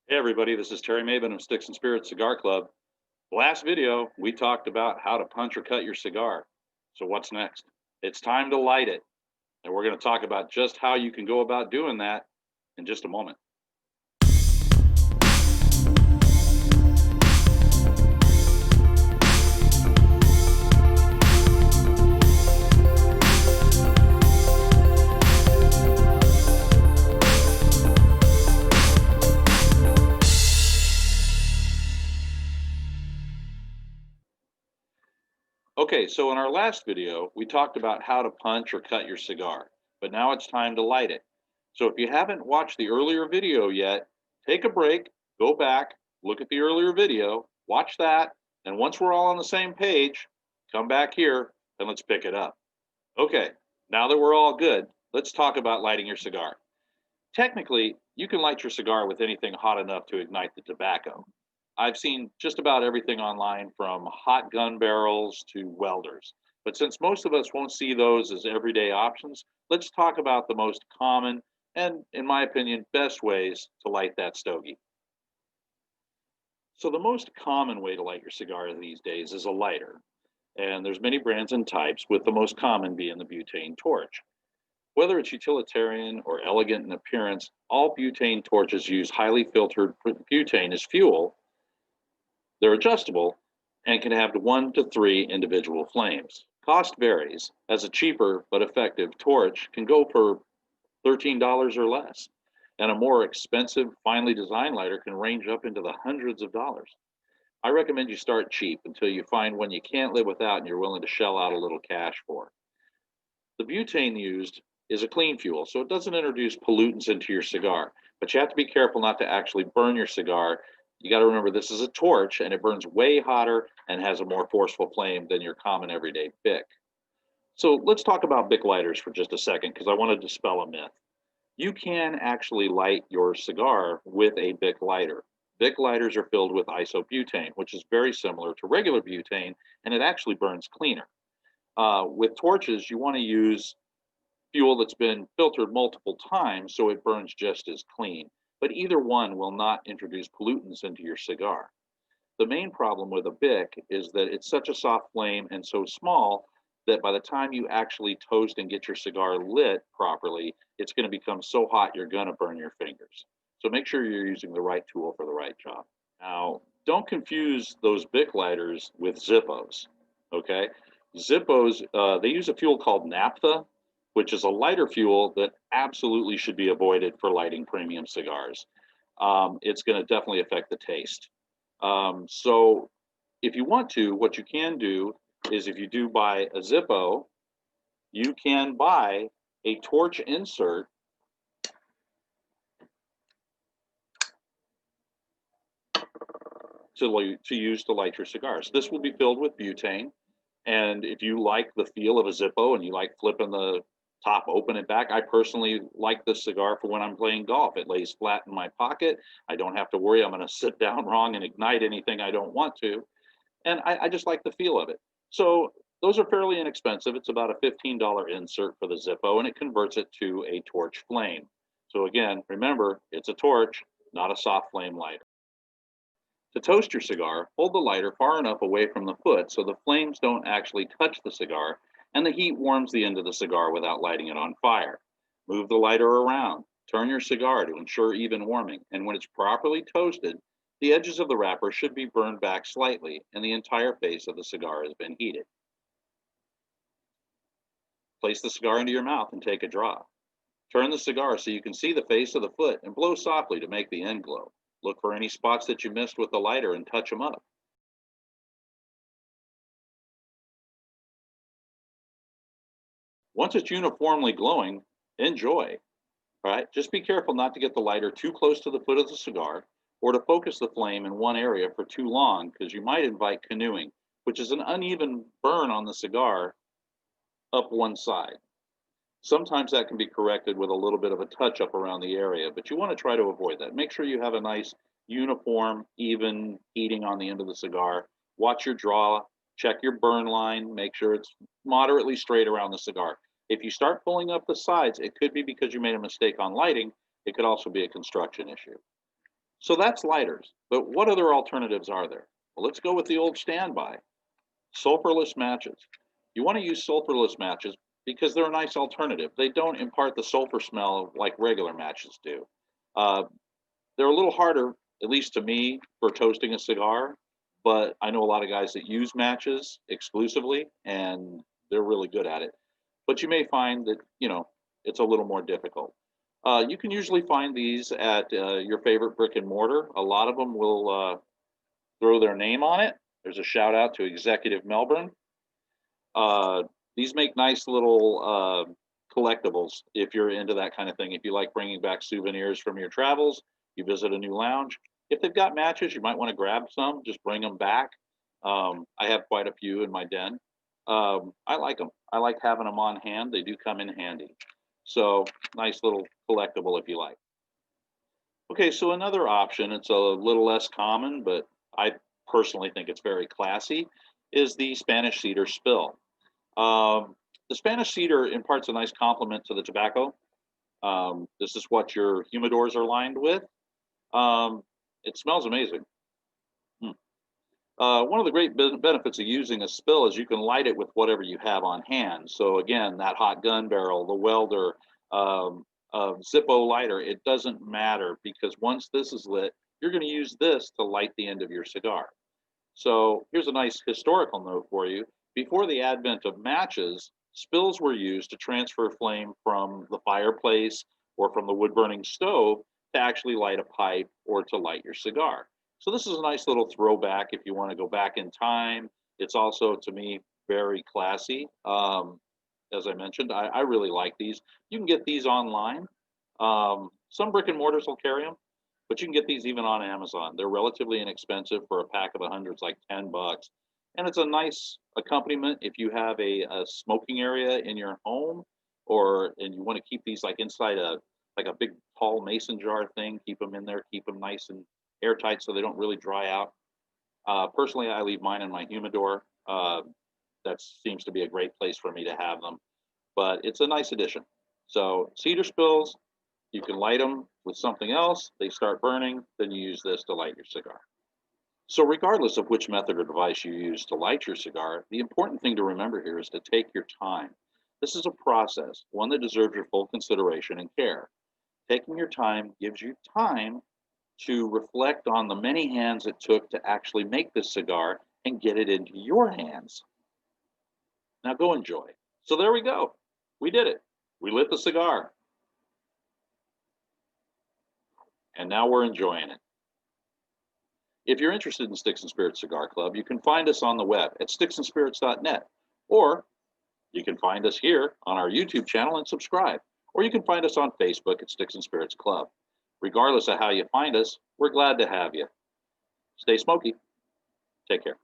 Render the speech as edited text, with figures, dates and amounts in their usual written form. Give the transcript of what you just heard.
Hey everybody, this is Terry Maben of Sticks and Spirits Cigar Club. Last video, we talked about how to punch or cut your cigar. So what's next? It's time to light it. And we're going to talk about just how you can go about doing that in just a moment. Okay, so in our last video, we talked about how to punch or cut your cigar, but now it's time to light it. So if you haven't watched the earlier video yet, take a break, go back, look at the earlier video, watch that, and once we're all on the same page, come back here and let's pick it up. Okay, now that we're all good, let's talk about lighting your cigar. Technically, you can light your cigar with anything hot enough to ignite the tobacco. I've seen just about everything online from hot gun barrels to welders. But since most of us won't see those as everyday options, let's talk about the most common and, in my opinion, best ways to light that stogie. So the most common way to light your cigar these days is a lighter. And there's many brands and types, with the most common being the butane torch. Whether it's utilitarian or elegant in appearance, all butane torches use highly filtered butane as fuel. They're adjustable and can have 1 to 3 individual flames. Cost varies, as a cheaper but effective torch can go for $13 or less, and a more expensive, finely designed lighter can range up into the hundreds of dollars. I recommend you start cheap until you find one you can't live without and you're willing to shell out a little cash for. The butane used is a clean fuel, so it doesn't introduce pollutants into your cigar. But you have to be careful not to actually burn your cigar. You got to remember this is a torch and it burns way hotter and has a more forceful flame than your common everyday Bic. So let's talk about Bic lighters for just a second because I want to dispel a myth. You can actually light your cigar with a Bic lighter. Bic lighters are filled with isobutane, which is very similar to regular butane, and it actually burns cleaner. With torches, you want to use fuel that's been filtered multiple times so it burns just as clean. But either one will not introduce pollutants into your cigar. The main problem with a Bic is that it's such a soft flame and so small that by the time you actually toast and get your cigar lit properly, it's going to become so hot you're going to burn your fingers. So make sure you're using the right tool for the right job. Now, don't confuse those Bic lighters with Zippos. Okay, Zippos, they use a fuel called naphtha, which is a lighter fuel that absolutely should be avoided for lighting premium cigars. It's going to definitely affect the taste. So if you want to, what you can do is if you do buy a Zippo, you can buy a torch insert to use to light your cigars. This will be filled with butane. And if you like the feel of a Zippo and you like flipping the top open and back, I personally like this cigar for when I'm playing golf. It lays flat in my pocket. I don't have to worry I'm going to sit down wrong and ignite anything I don't want to. And I just like the feel of it. So those are fairly inexpensive. It's about a $15 insert for the Zippo, and it converts it to a torch flame. So again, remember, it's a torch, not a soft flame lighter. To toast your cigar, hold the lighter far enough away from the foot so the flames don't actually touch the cigar and the heat warms the end of the cigar without lighting it on fire. Move the lighter around. Turn your cigar to ensure even warming, and when it's properly toasted, the edges of the wrapper should be burned back slightly and the entire face of the cigar has been heated. Place the cigar into your mouth and take a draw. Turn the cigar so you can see the face of the foot and blow softly to make the end glow. Look for any spots that you missed with the lighter and touch them up. Once it's uniformly glowing, enjoy. All right, just be careful not to get the lighter too close to the foot of the cigar or to focus the flame in one area for too long because you might invite canoeing, which is an uneven burn on the cigar up one side. Sometimes that can be corrected with a little bit of a touch up around the area, but you want to try to avoid that. Make sure you have a nice, uniform, even heating on the end of the cigar. Watch your draw, check your burn line, make sure it's moderately straight around the cigar. If you start pulling up the sides, it could be because you made a mistake on lighting. It could also be a construction issue. So that's lighters. But what other alternatives are there? Well, let's go with the old standby, sulfurless matches. You want to use sulfurless matches because they're a nice alternative. They don't impart the sulfur smell like regular matches do. Uh, they're a little harder, at least to me, for toasting a cigar, but I know a lot of guys that use matches exclusively and they're really good at it. But you may find that, it's a little more difficult. You can usually find these at your favorite brick and mortar. A lot of them will throw their name on it. There's a shout out to Executive Melbourne. Uh, these make nice little collectibles if you're into that kind of thing. If you like bringing back souvenirs from your travels, you visit a new lounge. If they've got matches, you might want to grab some, just bring them back. I have quite a few in my den. I like them. I like having them on hand. They do come in handy. So, nice little collectible if you like. Okay, so another option, it's a little less common, but I personally think it's very classy, is the Spanish cedar spill. The Spanish cedar imparts a nice complement to the tobacco. This is what your humidors are lined with. It smells amazing. Hmm. One of the great benefits of using a spill is you can light it with whatever you have on hand. So again, that hot gun barrel, the welder, Zippo lighter, it doesn't matter because once this is lit, you're going to use this to light the end of your cigar. So here's a nice historical note for you. Before the advent of matches, spills were used to transfer flame from the fireplace or from the wood burning stove to actually light a pipe or to light your cigar. So this is a nice little throwback if you want to go back in time. It's also, to me, very classy. As I mentioned, I really like these. You can get these online. Some brick and mortars will carry them, but you can get these even on Amazon. They're relatively inexpensive. For a pack of 100, it's like $10. And it's a nice accompaniment if you have a smoking area in your home, and you want to keep these like inside a big tall mason jar thing. Keep them in there, keep them nice and airtight so they don't really dry out. Personally, I leave mine in my humidor. That seems to be a great place for me to have them, but it's a nice addition. So cedar spills, you can light them with something else. They start burning, then you use this to light your cigar. So regardless of which method or device you use to light your cigar, the important thing to remember here is to take your time. This is a process, one that deserves your full consideration and care. Taking your time gives you time to reflect on the many hands it took to actually make this cigar and get it into your hands. Now go enjoy. So there we go. We did it. We lit the cigar. And now we're enjoying it. If you're interested in Sticks and Spirits Cigar Club, you can find us on the web at sticksandspirits.net, or you can find us here on our YouTube channel and subscribe, or you can find us on Facebook at Sticks and Spirits Club. Regardless of how you find us, we're glad to have you. Stay smoky. Take care.